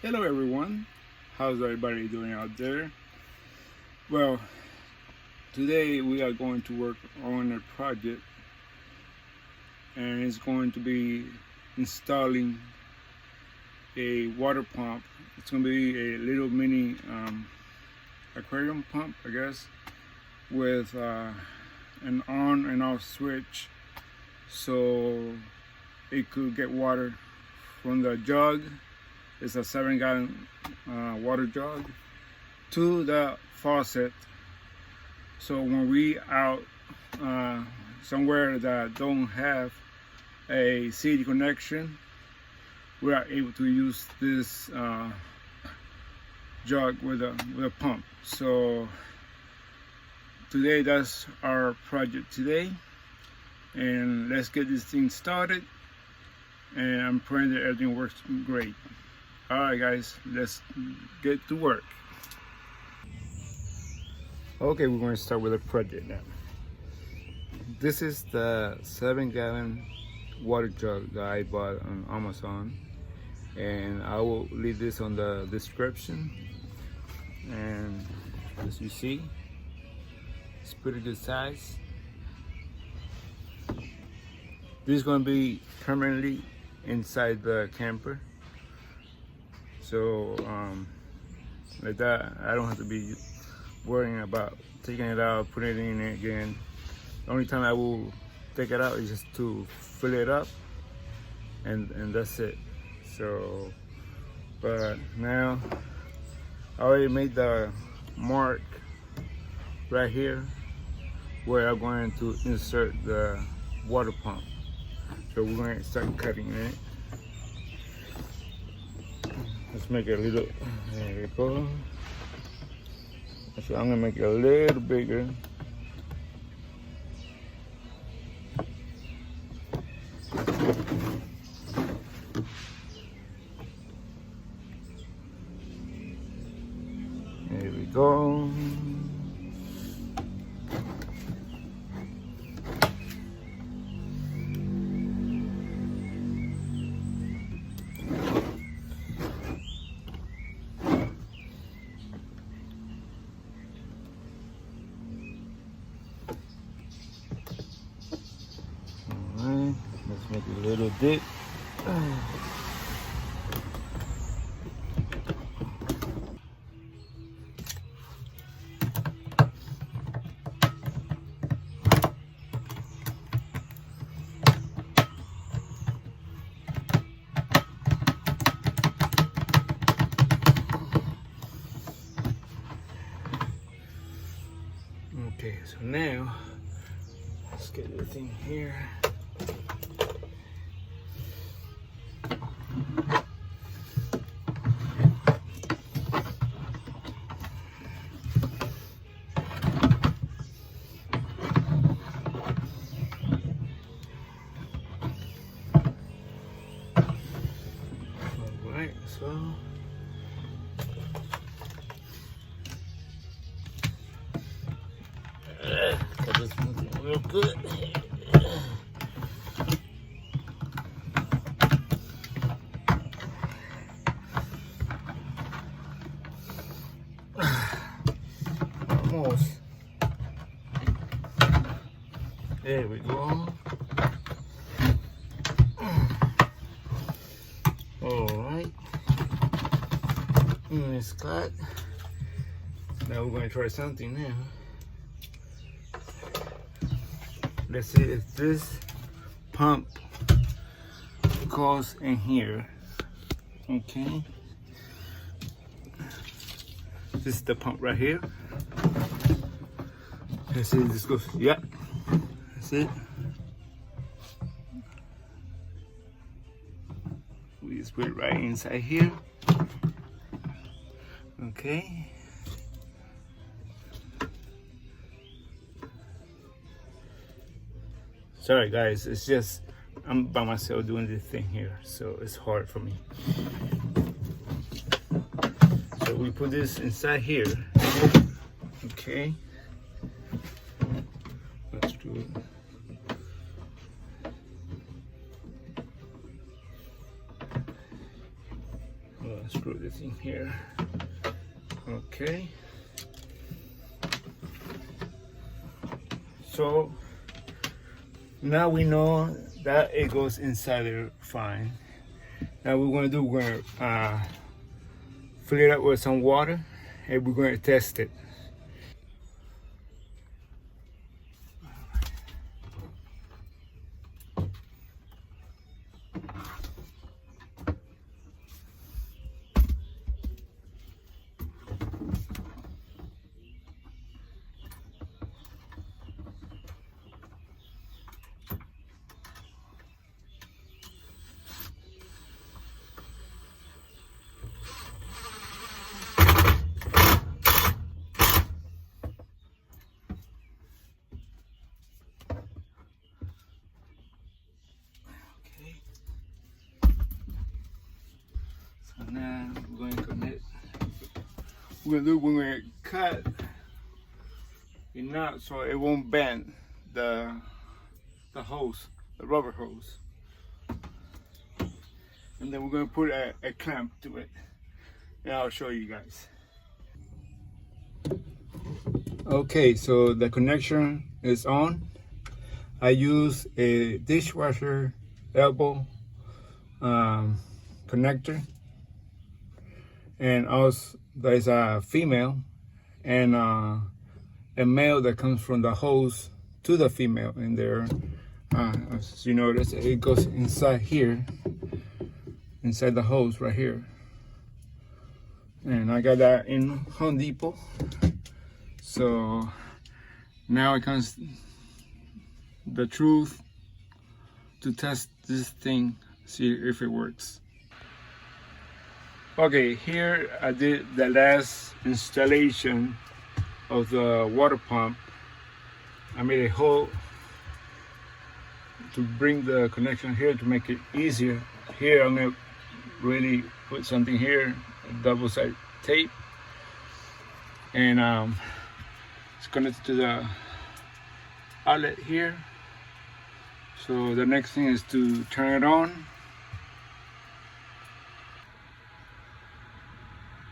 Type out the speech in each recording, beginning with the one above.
Hello everyone, how's everybody doing out there? Well, today we are going to work on a project and it's going to be installing a water pump. It's going to be a little mini aquarium pump, I guess, with an on and off switch so it could get water from the jug. It's a 7-gallon water jug to the faucet. So when we out somewhere that don't have a city connection, we are able to use this jug with a pump. So today that's our project today, and let's get this thing started. And I'm praying that everything works great. Alright guys, let's get to work. Okay, we're going to start with a project now. This is the 7-gallon water jug that I bought on Amazon, and I will leave this on the description. And as you see, it's pretty good size. This is going to be permanently inside the camper. So like that, I don't have to be worrying about taking it out, putting it in again. The only time I will take it out is just to fill it up, and that's it. So, but now I already made the mark right here where I'm going to insert the water pump. So we're going to start cutting it. Let's make it a little, there we go. So I'm gonna make it a little bigger. There we go. Let's make a little dip. Okay, so now let's get the thing here. Alright, so got this moving real good. Almost. There we go. Alright. It's cut. Now we're going to try something now. Let's see if this pump goes in here. Okay. This is the pump right here. Let's see if this goes. Yep. That's it. We just put it right inside here. Okay. Sorry guys, it's just I'm by myself doing this thing here, so it's hard for me. So we put this inside here. Okay. Let's do it. gonna screw this in here. Okay. So now we know that it goes inside there fine. Now what we're gonna do, we're gonna fill it up with some water and we're gonna test it. So now we're going to connect. We're going to cut it nut so it won't bend the hose, the rubber hose. And then we're going to put a clamp to it. And I'll show you guys. Okay, so the connection is on. I use a dishwasher elbow connector, and also there's a female and a male that comes from the hose to the female in there. As you notice, it goes inside here, inside the hose right here. And I got that in Home Depot. So now it comes the truth to test this thing, see if it works. Okay, here I did the last installation of the water pump. I made a hole to bring the connection here to make it easier. Here I'm gonna really put something here, double-sided tape, and it's connected to the outlet here. So the next thing is to turn it on.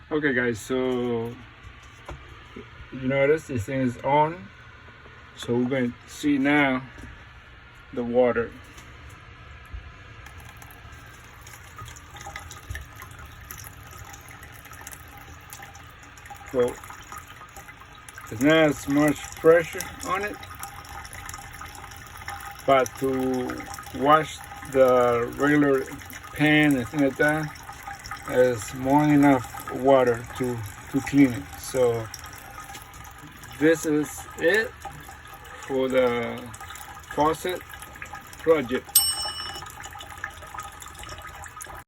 Okay guys, so you notice this thing is on. So we're going to see now the water. So there's not as much pressure on it, but to wash the regular pan and things like that, there's more than enough water to clean it. So this is it for the faucet project.